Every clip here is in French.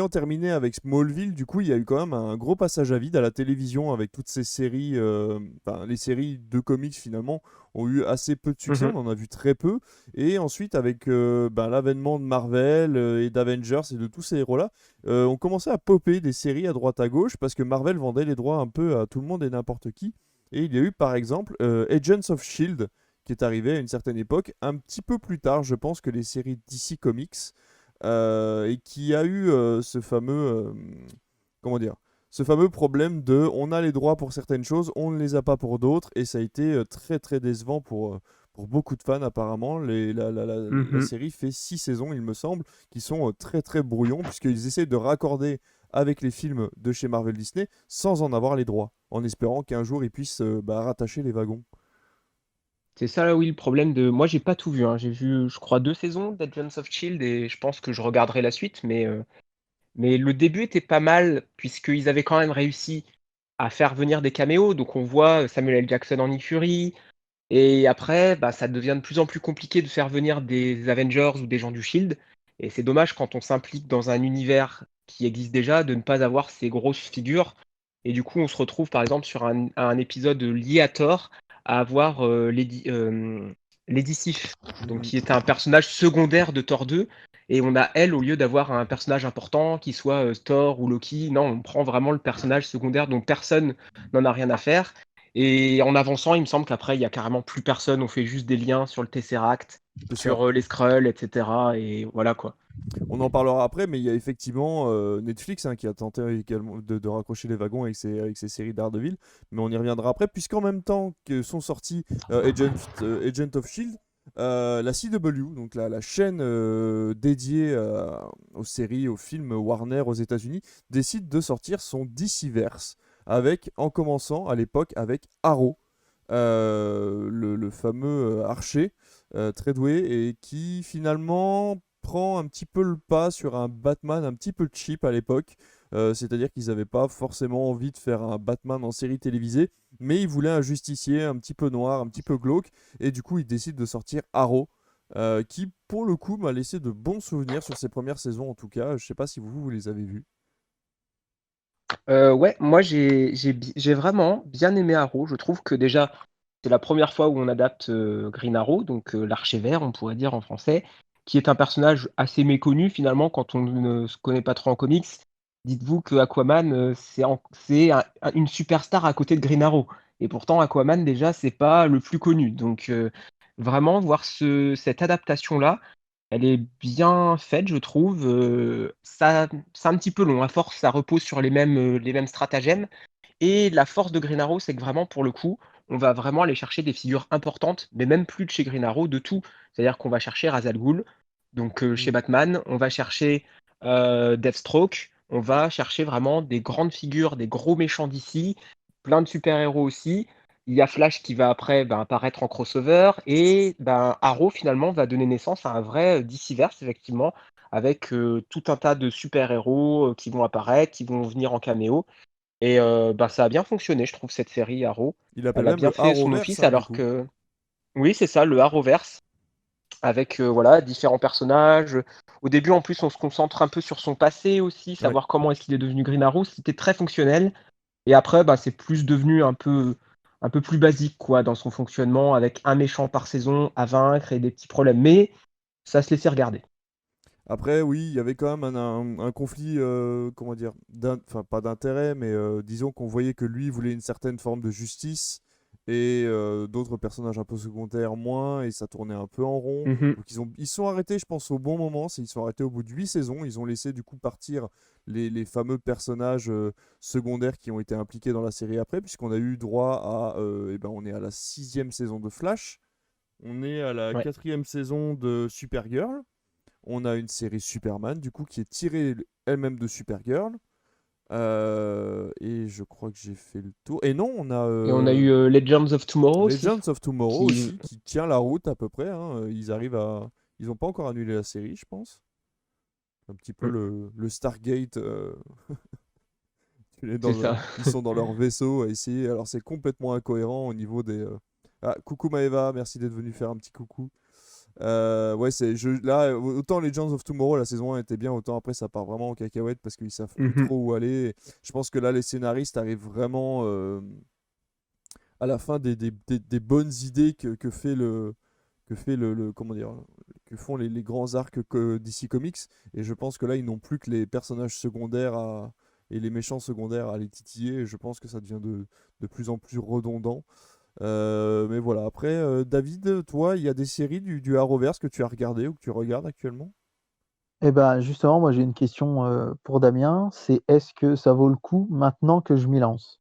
ayant terminé avec Smallville, du coup, il y a eu quand même un gros passage à vide à la télévision avec toutes ces séries. Enfin, les séries de comics finalement ont eu assez peu de succès, Mhm. on en a vu très peu. Et ensuite, avec l'avènement de Marvel et d'Avengers et de tous ces héros-là, on commençait à popper des séries à droite à gauche parce que Marvel vendait les droits un peu à tout le monde et n'importe qui. Et il y a eu par exemple Agents of Shield qui est arrivé à une certaine époque, un petit peu plus tard, je pense, que les séries DC Comics, et qui a eu ce fameux, comment dire, ce fameux problème de, on a les droits pour certaines choses, on ne les a pas pour d'autres, et ça a été très très décevant pour beaucoup de fans apparemment. La Mhm. série fait 6 saisons, il me semble, qui sont très très brouillons, puisqu'ils essaient de raccorder avec les films de chez Marvel Disney sans en avoir les droits, en espérant qu'un jour ils puissent rattacher les wagons. C'est ça, là, oui, le problème de. Moi, j'ai pas tout vu, hein. J'ai vu, je crois, 2 saisons d'Agents of Shield et je pense que je regarderai la suite. Mais le début était pas mal, puisqu'ils avaient quand même réussi à faire venir des caméos. Donc, on voit Samuel L. Jackson en Nick Fury. Et après, bah, ça devient de plus en plus compliqué de faire venir des Avengers ou des gens du Shield. Et c'est dommage quand on s'implique dans un univers qui existe déjà de ne pas avoir ces grosses figures. Et du coup, on se retrouve par exemple sur un épisode lié à Thor à avoir Lady Sif, donc Mm. qui est un personnage secondaire de Thor 2. Et on a elle, au lieu d'avoir un personnage important qui soit Thor ou Loki, non, on prend vraiment le personnage secondaire dont personne n'en a rien à faire. Et en avançant, il me semble qu'après, il y a carrément plus personne. On fait juste des liens sur le Tesseract, C'est ça. sur les Skrulls, etc. Et voilà quoi. On en parlera après, mais il y a effectivement Netflix qui a tenté également de raccrocher les wagons avec ses séries Daredevil, mais on y reviendra après, puisqu'en même temps que sont sortis Agent of Shield, la CW, donc la chaîne dédiée aux séries, aux films Warner aux États-Unis, décide de sortir son DCverse, avec, en commençant à l'époque avec Arrow, le fameux archer très doué et qui finalement prend un petit peu le pas sur un Batman un petit peu cheap à l'époque. C'est-à-dire qu'ils n'avaient pas forcément envie de faire un Batman en série télévisée, mais ils voulaient un justicier un petit peu noir, un petit peu glauque, et du coup ils décident de sortir Arrow, qui pour le coup m'a laissé de bons souvenirs sur ses premières saisons en tout cas. Je sais pas si vous les avez vus. Ouais, moi j'ai vraiment bien aimé Arrow. Je trouve que déjà, c'est la première fois où on adapte Green Arrow, donc l'archer vert, on pourrait dire en français, qui est un personnage assez méconnu finalement quand on ne se connaît pas trop en comics. Dites-vous que Aquaman, une superstar à côté de Green Arrow. Et pourtant, Aquaman, déjà, c'est pas le plus connu. Donc, vraiment, voir cette adaptation-là, elle est bien faite, je trouve. C'est un petit peu long. À force, ça repose sur les mêmes stratagèmes. Et la force de Green Arrow, c'est que vraiment, pour le coup, on va vraiment aller chercher des figures importantes, mais même plus de chez Green Arrow, de tout. C'est-à-dire qu'on va chercher Ra's al Ghul, donc chez Mm. Batman, on va chercher Deathstroke, on va chercher vraiment des grandes figures, des gros méchants d'ici, plein de super-héros aussi. Il y a Flash qui va après apparaître en crossover, et Arrow finalement va donner naissance à un vrai DCverse, effectivement, avec tout un tas de super-héros qui vont apparaître, qui vont venir en caméo. Et ça a bien fonctionné, je trouve, cette série Arrow. Il appelle Elle a même bien le fait son Arrowverse, office, hein, du alors coup. que oui, c'est ça, le Arrowverse, avec voilà, différents personnages. Au début, en plus, on se concentre un peu sur son passé aussi, Ouais. savoir comment est-ce qu'il est devenu Green Arrow. C'était très fonctionnel. Et après, c'est plus devenu un peu plus basique quoi, dans son fonctionnement, avec un méchant par saison à vaincre et des petits problèmes. Mais ça se laissait regarder. Après, oui, il y avait quand même un conflit, comment dire, enfin pas d'intérêt, mais disons qu'on voyait que lui voulait une certaine forme de justice et d'autres personnages un peu secondaires moins, et ça tournait un peu en rond. Mhm. Donc ils se sont arrêtés, je pense, au bon moment. Ils se sont arrêtés au bout de 8 saisons. Ils ont laissé du coup partir les fameux personnages secondaires qui ont été impliqués dans la série après, puisqu'on a eu droit à, eh ben, on est à la 6e saison de Flash, on est à la Ouais. 4e saison de Supergirl. On a une série Superman, du coup, qui est tirée elle-même de Supergirl. Et je crois que j'ai fait le tour. Et non, on a Et on a eu Legends of Tomorrow aussi, Legends of Tomorrow qui. aussi, qui tient la route à peu près, hein. Ils arrivent à. Ils n'ont pas encore annulé la série, je pense. Un petit peu le Stargate. C'est ça. Ils sont dans leur vaisseau à essayer. Alors, c'est complètement incohérent au niveau des. Ah, coucou Maeva, merci d'être venu faire un petit coucou. Ouais, là, autant Legends of Tomorrow, la saison 1 était bien, autant après ça part vraiment en cacahuète parce qu'ils savent plus Mhm. trop où aller. Et je pense que là, les scénaristes arrivent vraiment à la fin des bonnes idées comment dire, que font les grands arcs DC Comics. Et je pense que là, ils n'ont plus que les personnages secondaires et les méchants secondaires à les titiller. Et je pense que ça devient de plus en plus redondant. Mais voilà, après, David, toi, il y a des séries du Arrowverse que tu as regardé ou que tu regardes actuellement? Eh ben, justement, moi j'ai une question pour Damien, c'est est-ce que ça vaut le coup maintenant que je m'y lance?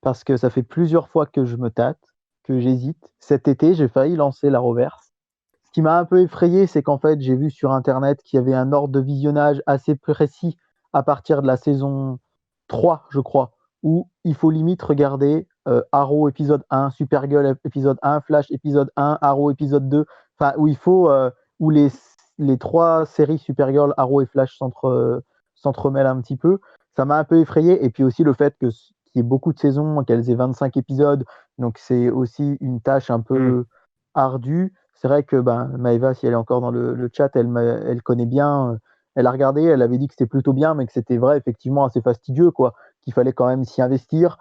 Parce que ça fait plusieurs fois que je me tâte, que j'hésite. Cet été, j'ai failli lancer la Roverse. Ce qui m'a un peu effrayé, c'est qu'en fait, j'ai vu sur Internet qu'il y avait un ordre de visionnage assez précis à partir de la saison 3, je crois, où il faut limite regarder Arrow épisode 1, Supergirl épisode 1, Flash épisode 1, Arrow épisode 2, enfin, où il faut, où les trois séries Supergirl, Arrow et Flash s'entremêlent un petit peu. Ça m'a un peu effrayé. Et puis aussi le fait qu'il y ait beaucoup de saisons, qu'elles aient 25 épisodes, donc c'est aussi une tâche un Mhm. peu ardue. C'est vrai que ben, Maëva, si elle est encore dans le chat, elle connaît bien, elle a regardé, elle avait dit que c'était plutôt bien, mais que c'était vrai, effectivement, assez fastidieux, quoi, qu'il fallait quand même s'y investir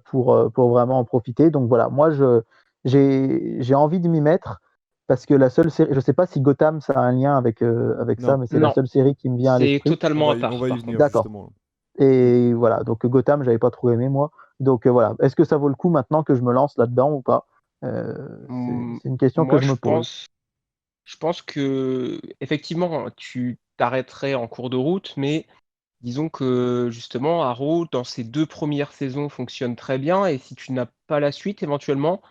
pour vraiment en profiter. Donc voilà, moi, j'ai envie de m'y mettre parce que la seule série, je ne sais pas si Gotham, ça a un lien avec ça, Non, mais c'est la Non, seule série qui me vient à c'est l'esprit. totalement à on part, va y par venir contre. D'accord. justement. Mm. Et voilà, donc Gotham, j'avais pas trop aimé, moi. Donc voilà, est-ce que ça vaut le coup maintenant que je me lance là-dedans ou pas? Hmm, C'est une question que Moi, je me pose. je pense que effectivement, tu t'arrêterais en cours de route, mais disons que justement, Arrow, dans ses 2 premières saisons, fonctionne très bien, et si tu n'as pas la suite, éventuellement,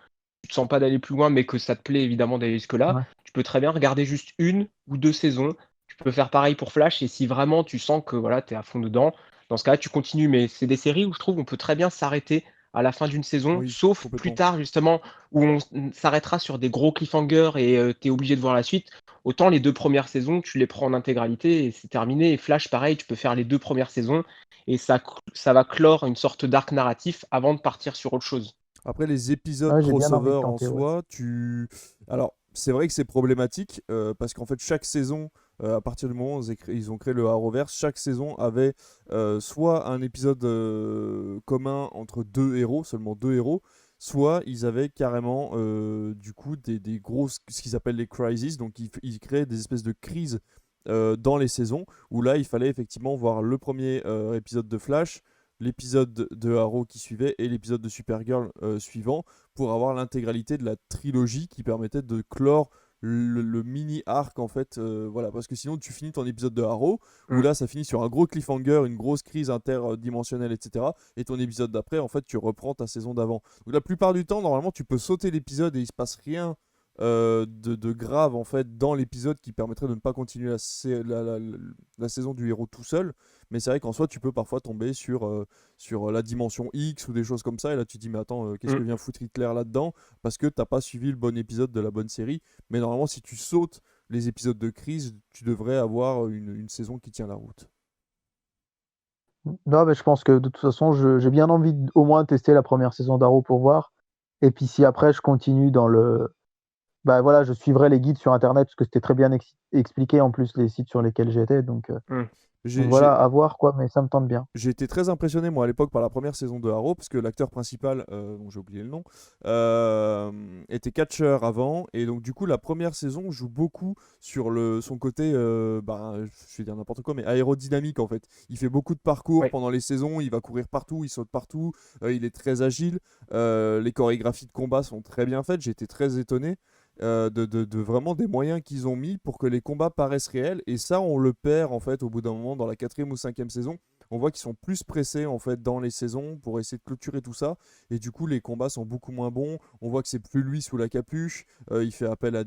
tu te sens pas d'aller plus loin, mais que ça te plaît évidemment d'aller jusque-là, Ouais. tu peux très bien regarder juste 1 ou 2 saisons. Tu peux faire pareil pour Flash, et si vraiment tu sens que voilà, tu es à fond dedans, dans ce cas-là, tu continues. Mais c'est des séries où je trouve qu'on peut très bien s'arrêter à la fin d'une saison, Oui, sauf plus complètement. tard justement, où on s'arrêtera sur des gros cliffhangers et tu es obligé de voir la suite. Autant les 2 premières saisons, tu les prends en intégralité et c'est terminé. Et Flash, pareil, tu peux faire les 2 premières saisons et ça va clore une sorte d'arc narratif avant de partir sur autre chose. Après, les épisodes Ouais, j'ai bien envie de crossover en tenter, ouais. soi, Alors, c'est vrai que c'est problématique parce qu'en fait, chaque saison, à partir du moment où ils ont créé le Arrowverse, chaque saison avait soit un épisode commun entre deux héros, seulement deux héros, soit ils avaient carrément du coup des grosses, ce qu'ils appellent les crises, donc ils créaient des espèces de crises dans les saisons où là, il fallait effectivement voir le premier épisode de Flash, l'épisode de Arrow qui suivait et l'épisode de Supergirl suivant pour avoir l'intégralité de la trilogie qui permettait de clore le mini arc en fait voilà parce que sinon tu finis ton épisode de Arrow où Mm. là ça finit sur un gros cliffhanger, une grosse crise interdimensionnelle, etc., et ton épisode d'après en fait tu reprends ta saison d'avant. Donc la plupart du temps normalement tu peux sauter l'épisode et il se passe rien de grave en fait dans l'épisode qui permettrait de ne pas continuer la saison du héros tout seul. Mais c'est vrai qu'en soi tu peux parfois tomber sur la dimension X ou des choses comme ça et là tu te dis mais attends qu'est-ce que Mm. vient foutre Hitler là-dedans parce que t'as pas suivi le bon épisode de la bonne série. Mais normalement si tu sautes les épisodes de crise tu devrais avoir une saison qui tient la route. Non, mais je pense que de toute façon, j'ai bien envie au moins tester la première saison d'Arrow pour voir. Et puis si après je continue dans le. Bah voilà, je suivrai les guides sur Internet parce que c'était très bien expliqué en plus les sites sur lesquels j'étais. Mm. Donc J'ai voilà, à voir quoi, mais ça me tente bien. J'ai été très impressionné, moi, à l'époque, par la première saison de Arrow, parce que l'acteur principal, dont j'ai oublié le nom, était catcheur avant. Et donc, du coup, la première saison joue beaucoup sur son côté, je vais dire n'importe quoi, mais aérodynamique, en fait. Il fait beaucoup de parcours Ouais. pendant les saisons, il va courir partout, il saute partout, il est très agile. Les chorégraphies de combat sont très bien faites, j'étais très étonné. De vraiment des moyens qu'ils ont mis pour que les combats paraissent réels. Et ça, on le perd en fait au bout d'un moment dans la quatrième ou cinquième saison. On voit qu'ils sont plus pressés en fait dans les saisons pour essayer de clôturer tout ça. Et du coup, les combats sont beaucoup moins bons. On voit que c'est plus lui sous la capuche. Il fait appel à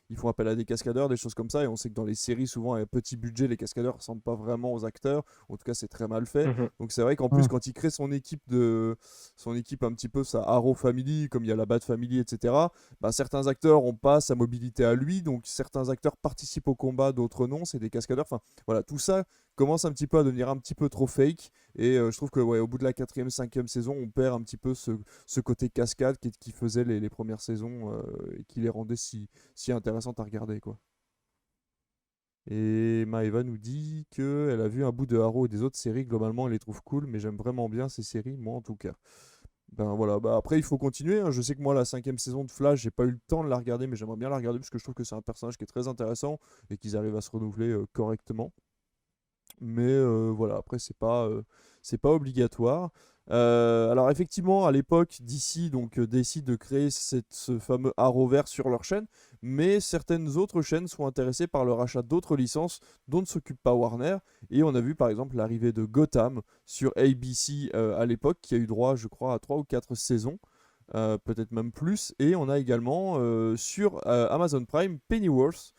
ils font appel à des cascadeurs, des choses comme ça. Et on sait que dans les séries, souvent, à petit budget, les cascadeurs ne ressemblent pas vraiment aux acteurs. En tout cas, c'est très mal fait. Mhm. Donc c'est vrai qu'en plus, Hmm. quand il crée son équipe un petit peu, sa Arrow Family, comme il y a la Bat Family, etc., bah, certains acteurs n'ont pas sa mobilité à lui, donc certains acteurs participent au combat, d'autres non, c'est des cascadeurs. Enfin, voilà, tout ça commence un petit peu à devenir un petit peu trop fake. Et je trouve que ouais, au bout de la quatrième, cinquième saison, on perd un petit peu ce côté cascade qui faisait les premières saisons et qui les rendait si intéressantes à regarder, quoi. Et Maeva nous dit qu'elle a vu un bout de Arrow et des autres séries. Globalement, elle les trouve cool, mais j'aime vraiment bien ces séries, moi en tout cas. Ben voilà, bah après il faut continuer, hein. Je sais que moi la cinquième saison de Flash, j'ai pas eu le temps de la regarder, mais j'aimerais bien la regarder parce que je trouve que c'est un personnage qui est très intéressant et qu'ils arrivent à se renouveler correctement. Mais voilà, après c'est pas obligatoire. Alors effectivement, à l'époque, DC donc décide de créer ce fameux Arrowverse sur leur chaîne, mais certaines autres chaînes sont intéressées par le rachat d'autres licences dont ne s'occupe pas Warner. Et on a vu par exemple l'arrivée de Gotham sur ABC à l'époque, qui a eu droit, je crois, à 3 ou 4 saisons. Peut-être même plus, et on a également sur Amazon Prime Pennyworth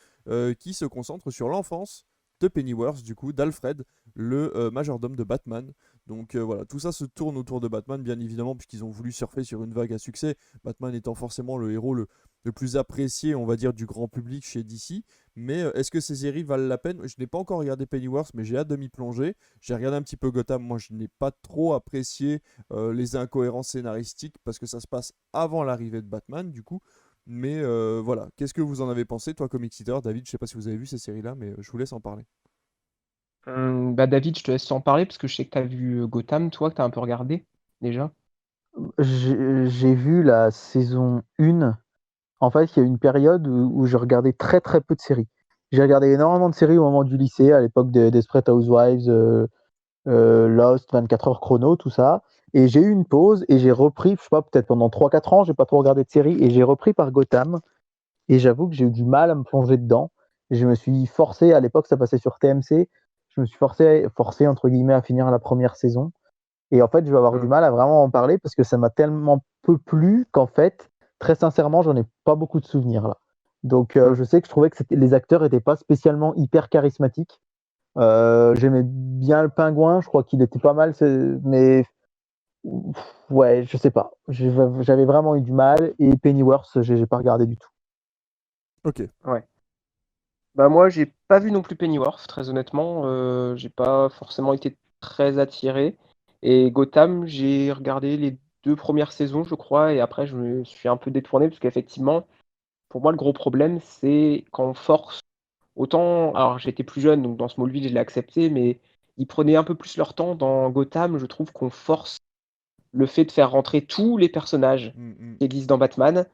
qui se concentre sur l'enfance de Pennyworth, du coup, d'Alfred, le majordome de Batman. Donc voilà, tout ça se tourne autour de Batman, bien évidemment, puisqu'ils ont voulu surfer sur une vague à succès. Batman étant forcément le héros le plus apprécié, on va dire, du grand public chez DC. Mais est-ce que ces séries valent la peine? Je n'ai pas encore regardé Pennyworth, mais j'ai hâte de m'y plonger. J'ai regardé un petit peu Gotham, moi je n'ai pas trop apprécié les incohérences scénaristiques, parce que ça se passe avant l'arrivée de Batman, du coup. Mais voilà, qu'est-ce que vous en avez pensé, toi, Comic Eater? David, je sais pas si vous avez vu ces séries-là, mais je vous laisse en parler. Bah David, je te laisse en parler parce que je sais que tu as vu Gotham, toi, que tu as un peu regardé déjà. J'ai vu la saison 1. En fait, il y a eu une période où je regardais très très peu de séries. J'ai regardé énormément de séries au moment du lycée, à l'époque de Desperate Housewives, Lost, 24 heures chrono, tout ça. Et j'ai eu une pause et j'ai repris, je sais pas, peut-être pendant 3 4 ans, j'ai pas trop regardé de séries et j'ai repris par Gotham. Et j'avoue que j'ai eu du mal à me plonger dedans. Et je me suis forcé, à l'époque ça passait sur TMC, je me suis forcé entre guillemets à finir la première saison. Et en fait, je vais avoir du Hum, mal à vraiment en parler parce que ça m'a tellement peu plu qu'en fait, très sincèrement, j'en ai pas beaucoup de souvenirs là. Donc, hum. je sais que je trouvais que les acteurs étaient pas spécialement hyper charismatiques. J'aimais bien le pingouin, je crois qu'il était pas mal, mais ouais, je sais pas. J'avais vraiment eu du mal et Pennyworth, j'ai pas regardé du tout. Ok. Ouais. Bah moi, j'ai pas vu non plus Pennyworth, très honnêtement. J'ai pas forcément été très attiré. Et Gotham, j'ai regardé les 2 premières saisons, je crois, et après, je me suis un peu détourné parce qu'effectivement, pour moi, le gros problème, c'est quand on force. Autant, alors j'étais plus jeune, donc dans Smallville, je l'ai accepté, mais ils prenaient un peu plus leur temps. Dans Gotham, je trouve qu'on force le fait de faire rentrer tous les personnages Mm, mm. qui existent dans Batman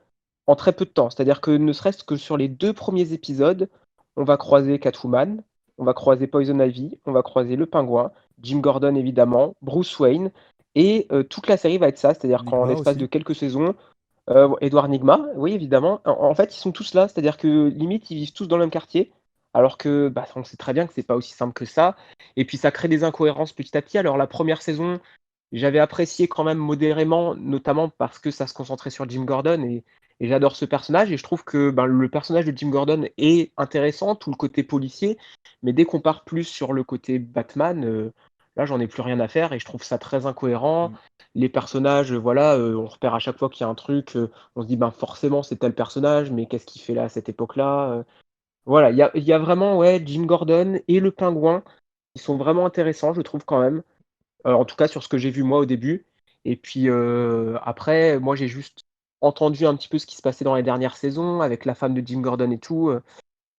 en très peu de temps. C'est-à-dire que ne serait-ce que sur les 2 premiers épisodes, on va croiser Catwoman, on va croiser Poison Ivy, on va croiser le Pingouin, Jim Gordon évidemment, Bruce Wayne, et toute la série va être ça, c'est-à-dire qu'en Enigma l'espace de aussi. quelques saisons, Edward Nigma, oui évidemment, en fait ils sont tous là, c'est-à-dire que limite ils vivent tous dans le même quartier, alors que bah, on sait très bien que c'est pas aussi simple que ça, et puis ça crée des incohérences petit à petit. Alors la première saison, j'avais apprécié quand même modérément, notamment parce que ça se concentrait sur Jim Gordon et j'adore ce personnage et je trouve que ben, le personnage de Jim Gordon est intéressant, tout le côté policier, mais dès qu'on part plus sur le côté Batman, là j'en ai plus rien à faire et je trouve ça très incohérent. Mm. Les personnages, voilà, on repère à chaque fois qu'il y a un truc, on se dit ben forcément c'est tel personnage, mais qu'est-ce qu'il fait là à cette époque-là Voilà, il y a vraiment ouais, Jim Gordon et le Pingouin qui sont vraiment intéressants, je trouve quand même. En tout cas sur ce que j'ai vu moi au début. Et puis après, moi j'ai juste entendu un petit peu ce qui se passait dans les dernières saisons avec la femme de Jim Gordon et tout.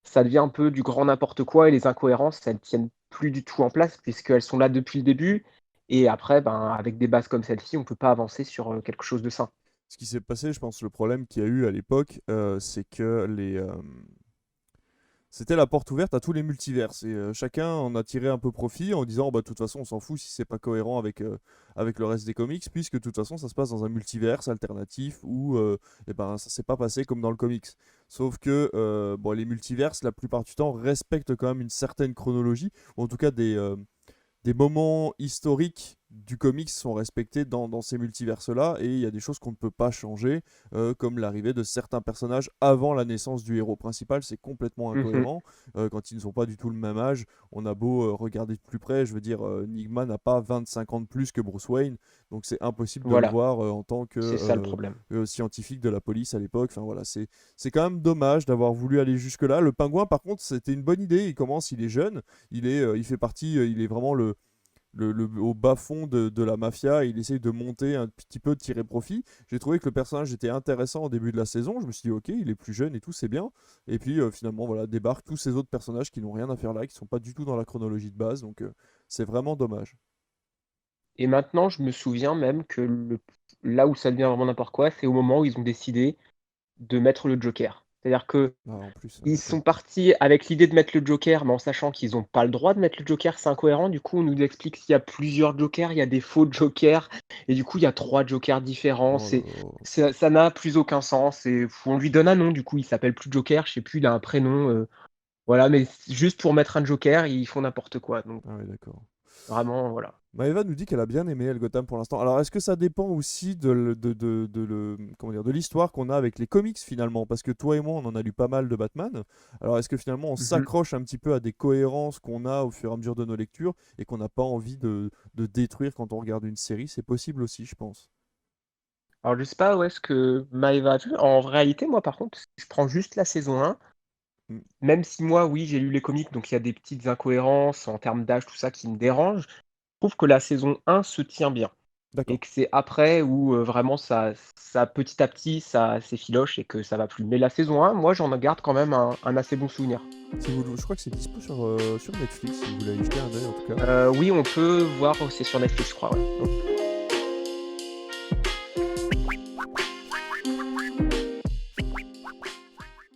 Ça devient un peu du grand n'importe quoi et les incohérences, elles tiennent plus du tout en place puisqu'elles sont là depuis le début. Et après, ben, avec des bases comme celle-ci, on peut pas avancer sur quelque chose de sain. Ce qui s'est passé, je pense, le problème qu'il y a eu à l'époque, c'est que c'était la porte ouverte à tous les multiverses. Et chacun en a tiré un peu profit en disant, bah, de toute façon, on s'en fout si c'est pas cohérent avec le reste des comics, puisque de toute façon, ça se passe dans un multiverse alternatif où eh ben, ça s'est pas passé comme dans le comics. Sauf que bon, les multiverses, la plupart du temps, respectent quand même une certaine chronologie, ou en tout cas des moments historiques du comics sont respectés dans ces multivers-là, et il y a des choses qu'on ne peut pas changer, comme l'arrivée de certains personnages avant la naissance du héros principal. C'est complètement Mhm. incohérent quand ils ne sont pas du tout le même âge. On a beau regarder de plus près, je veux dire, Nigma n'a pas 25 ans de plus que Bruce Wayne, donc c'est impossible de le Voilà, voir en tant que c'est ça le problème. scientifique de la police à l'époque. Enfin voilà, c'est quand même dommage d'avoir voulu aller jusque-là. Le pingouin, par contre, c'était une bonne idée. Il est jeune, il fait partie, il est vraiment au bas-fond de la mafia, il essaye de monter un petit peu, de tirer profit. J'ai trouvé que le personnage était intéressant au début de la saison, je me suis dit ok, il est plus jeune et tout, c'est bien. Et puis finalement, voilà, débarquent tous ces autres personnages qui n'ont rien à faire là, qui sont pas du tout dans la chronologie de base, donc c'est vraiment dommage. Et maintenant, je me souviens même que là où ça devient vraiment n'importe quoi, c'est au moment où ils ont décidé de mettre le Joker. C'est-à-dire que Ah, en plus, ils ok. sont partis avec l'idée de mettre le Joker, mais en sachant qu'ils n'ont pas le droit de mettre le Joker, c'est incohérent. Du coup, on nous explique qu'il y a plusieurs Jokers, il y a des faux Jokers, et du coup, il y a 3 Jokers différents. Oh là là. Ça n'a plus aucun sens. Et on lui donne un nom, du coup, il s'appelle plus Joker, je sais plus, il a un prénom. Voilà, mais juste pour mettre un Joker, ils font n'importe quoi. Donc, Ah oui, d'accord. vraiment, voilà. Maëva nous dit qu'elle a bien aimé El Gotham pour l'instant. Alors, est-ce que ça dépend aussi comment dire, de l'histoire qu'on a avec les comics finalement? Parce que toi et moi, on en a lu pas mal de Batman. Alors, est-ce que finalement, on Mhm. s'accroche un petit peu à des cohérences qu'on a au fur et à mesure de nos lectures et qu'on n'a pas envie de détruire quand on regarde une série? C'est possible aussi, je pense. Alors, je sais pas où est-ce que Maëva a vu. En réalité, moi, par contre, je prends juste la saison 1. Mm, Même si moi, oui, j'ai lu les comics, donc il y a des petites incohérences en termes d'âge, tout ça qui me dérange. Je trouve que la saison 1 se tient bien. Et d'accord. que c'est après où vraiment ça petit à petit, ça s'effiloche et que ça va plus. Mais la saison 1, moi, j'en garde quand même un assez bon souvenir. Je crois que c'est dispo sur Netflix, si vous voulez y jeter un œil en tout cas. Oui, on peut voir, c'est sur Netflix, je crois. Ouais. Ok.